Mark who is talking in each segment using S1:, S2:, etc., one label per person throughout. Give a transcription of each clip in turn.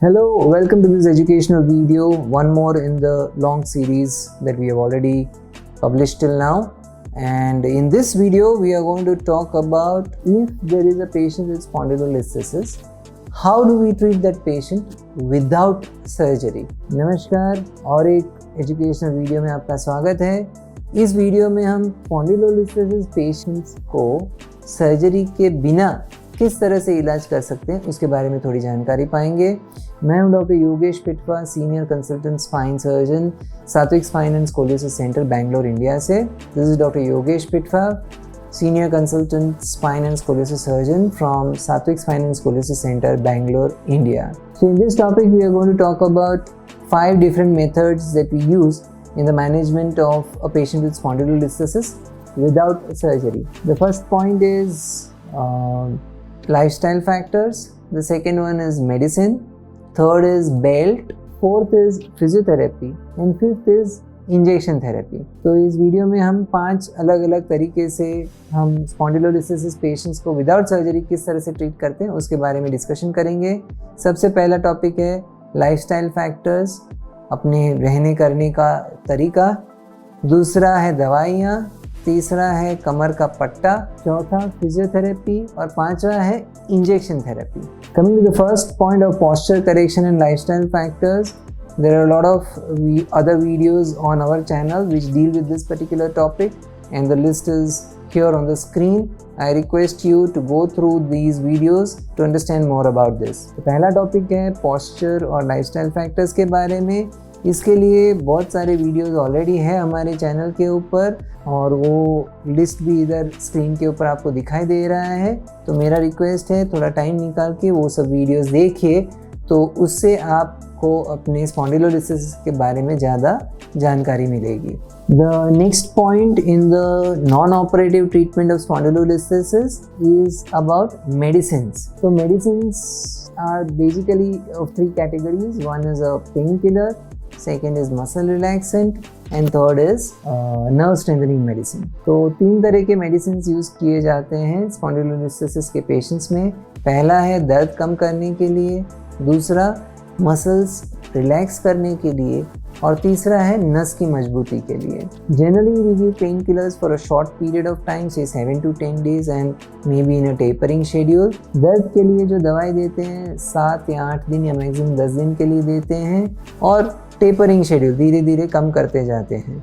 S1: Hello, welcome to this educational video, one more in the long series that we have already published till now. And in this video, we are going to talk about if there is a patient with spondylolisthesis, how do we treat that patient without surgery? नमस्कार और एक educational video में आपका स्वागत है। इस video में हम स्पॉन्डिलोलिस्थेसिस पेशेंट्स को सर्जरी के बिना किस तरह से इलाज कर सकते हैं उसके बारे में थोड़ी जानकारी पाएंगे। मैं हूं doctor Yogesh Pitwa, senior consultant spine surgeon, Satvik spine and scoliosis centre Bangalore India से। This is doctor Yogesh Pitwa, senior consultant spine and scoliosis surgeon from Satvik Spine and Scoliosis Center, Bangalore, India. So in this topic we are going to talk about 5 different methods that we use in the management of a patient with spondylolisthesis without surgery. The first point is lifestyle factors. The second one is medicine. Third is belt. Fourth is physiotherapy. And fifth is injection therapy. तो इस video में हम 5 अलग अलग तरीके से हम spondylolisthesis patients को विदाउट सर्जरी किस तरह से ट्रीट करते हैं उसके बारे में डिस्कशन करेंगे। सबसे पहला टॉपिक है लाइफस्टाइल फैक्टर्स, अपने रहने करने का तरीका। दूसरा है दवाइयाँ। तीसरा है कमर का पट्टा। चौथा फिजियोथेरेपी और पांचवा है injection therapy. Coming to the first point of posture correction and lifestyle factors, there are a lot of other videos on our channel which deal with this particular topic and the list is here on the screen. I request you to go through these videos to understand more about this. तो पहला topic है posture और lifestyle factors के बारे में। इसके लिए बहुत सारे वीडियोस ऑलरेडी है हमारे चैनल के ऊपर और वो लिस्ट भी इधर स्क्रीन के ऊपर आपको दिखाई दे रहा है। तो मेरा रिक्वेस्ट है थोड़ा टाइम निकाल के वो सब वीडियोस देखिए, तो उससे आपको अपने स्पॉन्डिलोलिस्थेसिस के बारे में ज़्यादा जानकारी मिलेगी। The next point in the non operative treatment of spondylolisthesis is about medicines. तो medicines are basically of 3 categories. One is a painkiller, second is muscle relaxant and third is nerve strengthening medicine. तो 3 तरह के medicine use किए जाते हैं spondylolisthesis के patients में। पहला है दर्द कम करने के लिए, दूसरा मसल्स रिलैक्स करने के लिए और तीसरा है नस की मजबूती के लिए। Generally we give painkillers for a short period of time, से 7 to 10 days and maybe in a tapering schedule. दर्द के लिए जो दवाई देते हैं 7 या 8 दिन या मैक्सिमम 10 दिन के लिए देते हैं और टेपरिंग शेड्यूल धीरे धीरे कम करते जाते हैं।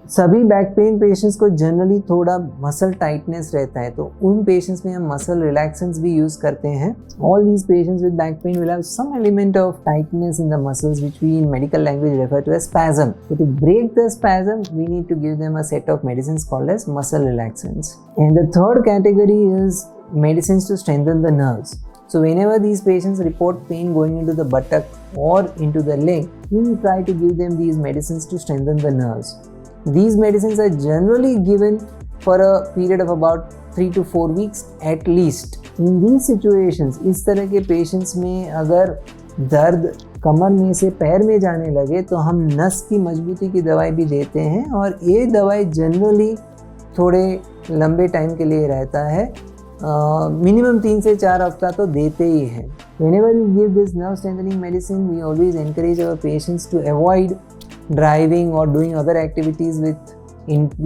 S1: सभी बैक पेन पेशेंट्स को जनरली थोड़ा मसल टाइटनेस रहता है, तो उन पेशेंट्स में हम मसल रिलैक्सेंट्स भी यूज़ करते हैं। All these patients with back pain will have some element of tightness in the muscles which we in medical language refer to as spasm. So to break the spasm, we need to give them a set of medicines called as muscle relaxants. And the third category is medicines to strengthen the nerves. So whenever these patients report pain going into the buttock or into the leg, we try to give them these medicines to strengthen the nerves. These medicines are generally given for a period of about 3 to 4 weeks at least. In these situations, इस तरह के patients में अगर दर्द कमर में से पैर में जाने लगे तो हम नस की मजबूती की दवाई भी देते हैं और ये दवाई जनरली थोड़े लंबे टाइम के लिए रहता है। मिनिमम 3 से 4 हफ्ता तो देते ही हैं। Whenever we give this nerve strengthening medicine, we always encourage our patients to avoid driving or doing other activities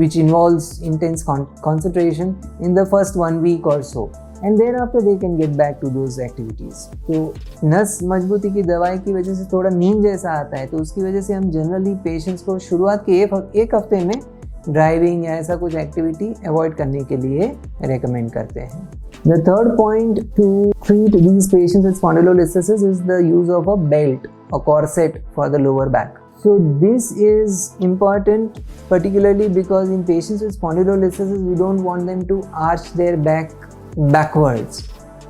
S1: which involves intense concentration in the first 1 week or so, and thereafter they can get back to those activities. तो नस मजबूती की दवाई की वजह से थोड़ा नींद जैसा आता है, तो उसकी वजह से हम जनरली पेशेंट्स को शुरुआत के एक हफ्ते में ड्राइविंग या ऐसा कुछ एक्टिविटी अवॉइड करने के लिए रेकमेंड करते हैं। The third point to treat these patients with spondylolisthesis is the use of a belt, a corset for the lower back. So this is important particularly because in patients with spondylolisthesis we don't want them to arch their back backwards.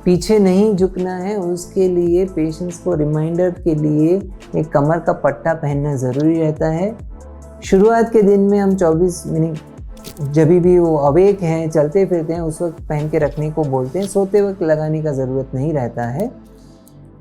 S1: पीछे नहीं झुकना है, उसके लिए patients को reminder के लिए एक कमर का पट्टा पहनना ज़रूरी रहता है। शुरुआत के दिन में हम 24 मिनट जब भी वो अवेक हैं, चलते फिरते हैं, उस वक्त पहन के रखने को बोलते हैं। सोते वक्त लगाने का ज़रूरत नहीं रहता है।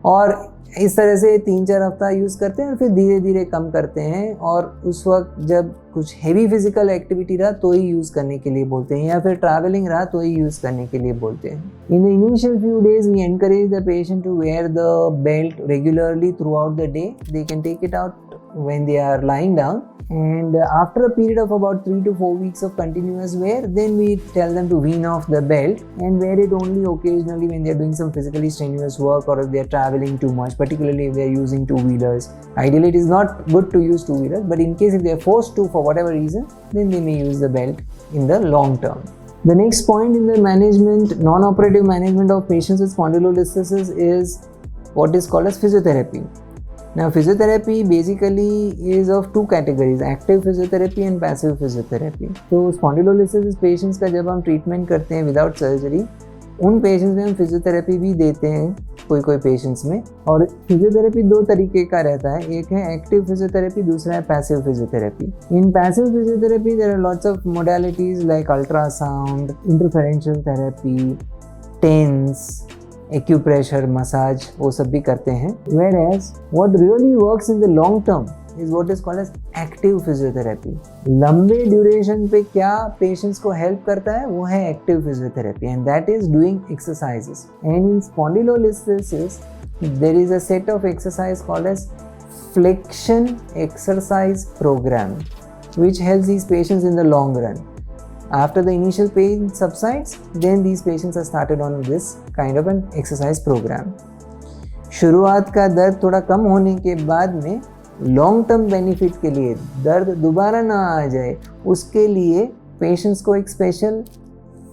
S1: और इस तरह से 3-4 हफ्ता यूज़ करते हैं और फिर धीरे धीरे कम करते हैं, और उस वक्त जब कुछ हेवी फिजिकल एक्टिविटी रहा तो ही यूज़ करने के लिए बोलते हैं, या फिर ट्रैवलिंग रहा तो ही यूज़ करने के लिए बोलते हैं। In the initial few days we encourage the patient to wear the belt regularly throughout the day. They can take it out when they are lying down, and after a period of about 3 to 4 weeks of continuous wear, then we tell them to wean off the belt and wear it only occasionally when they are doing some physically strenuous work, or if they are traveling too much, particularly if they are using two-wheelers. Ideally it is not good to use two-wheelers, but in case if they are forced to for whatever reason, then they may use the belt in the long term. The next point in the management, non-operative management of patients with spondylolisthesis is what is called as physiotherapy. Now physiotherapy basically is of two categories, active physiotherapy and passive physiotherapy. तो spondylolisthesis patients का जब हम treatment करते हैं without surgery, उन patients में हम physiotherapy भी देते हैं कोई पेशेंट्स में। और फिजियोथेरेपी दो तरीके का रहता है, एक है एक्टिव फिजियोथेरेपी, दूसरा है passive physiotherapy. In passive physiotherapy there are lots of modalities like ultrasound, interferential therapy, TENS, acupressure, massage, वो सब भी करते हैं। Whereas what really works in the long term is what is called as active physiotherapy. लंबे duration पे क्या patients को help करता है वो है active physiotherapy, and that is doing exercises. And in spondylolisthesis there is a set of exercise called as flexion exercise program which helps these patients in the long run. After the initial pain subsides, then these patients are started on this kind of an exercise program. शुरुआत का दर्द थोड़ा कम होने के बाद में long term benefit के लिए, दर्द दोबारा ना आ जाए उसके लिए पेशेंट्स को एक स्पेशल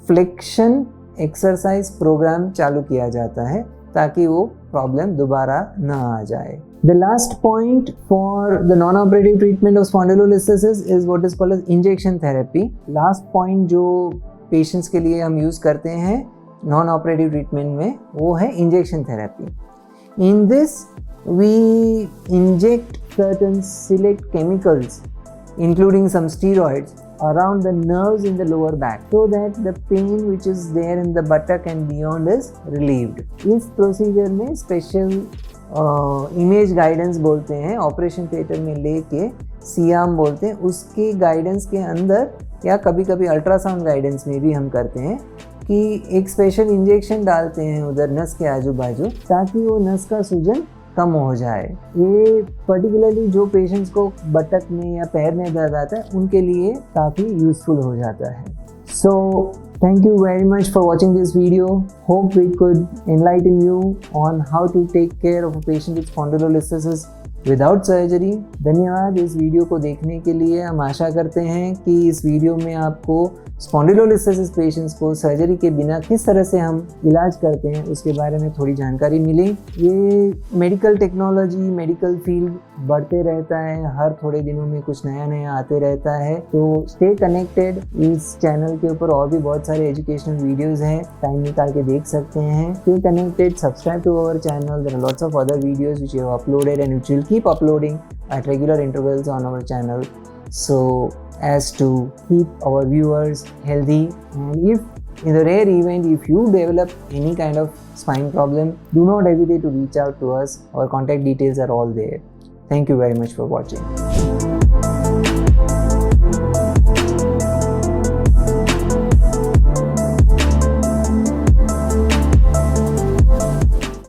S1: फ्लेक्शन एक्सरसाइज प्रोग्राम चालू किया जाता है ताकि वो प्रॉब्लम दोबारा ना आ जाए। The last point for the non-operative treatment of spondylolisthesis is what is called as injection therapy. Last point जो patients के लिए हम use करते हैं non-operative treatment में वो है injection therapy. In this we inject certain select chemicals including some steroids around the nerves in the lower back so that the pain which is there in the buttock and beyond is relieved. इस procedure में special image guidance बोलते हैं, operation theatre में लेके SIAM बोलते हैं, उसके guidance के अंदर या कभी कभी अल्ट्रासाउंड गाइडेंस में भी हम करते हैं कि एक स्पेशल इंजेक्शन डालते हैं उधर नस के आजू बाजू ताकि वो नस का सूजन कम हो जाए। ये पर्टिकुलरली जो पेशेंट्स को बटक में या पैर में दर्द आता है उनके लिए काफ़ी यूज़फुल हो जाता है। So thank you very much for watching this video. Hope it could enlighten you on how to take care of a patient with spondylolisthesis without surgery. धन्यवाद इस वीडियो को देखने के लिए। हम आशा करते हैं कि इस वीडियो में आपको स्पॉन्डिलोलिस्थेसिस पेशेंट्स को सर्जरी के बिना किस तरह से हम इलाज करते हैं उसके बारे में थोड़ी जानकारी मिली। ये मेडिकल टेक्नोलॉजी, मेडिकल फील्ड बढ़ते रहता है, हर थोड़े दिनों में कुछ नया नया आते रहता है, तो स्टे कनेक्टेड। इस चैनल के ऊपर और भी बहुत सारे एजुकेशनल वीडियोज़ हैं, टाइम निकाल के देख सकते हैं। Stay connected, subscribe to our channel, there are lots of other videos which we have uploaded and which will keep uploading at regular intervals on our channel so as to keep our viewers healthy. And if in the rare event if you develop any kind of spine problem, do not hesitate to reach out to us. Our contact details are all there. Thank you very much for watching.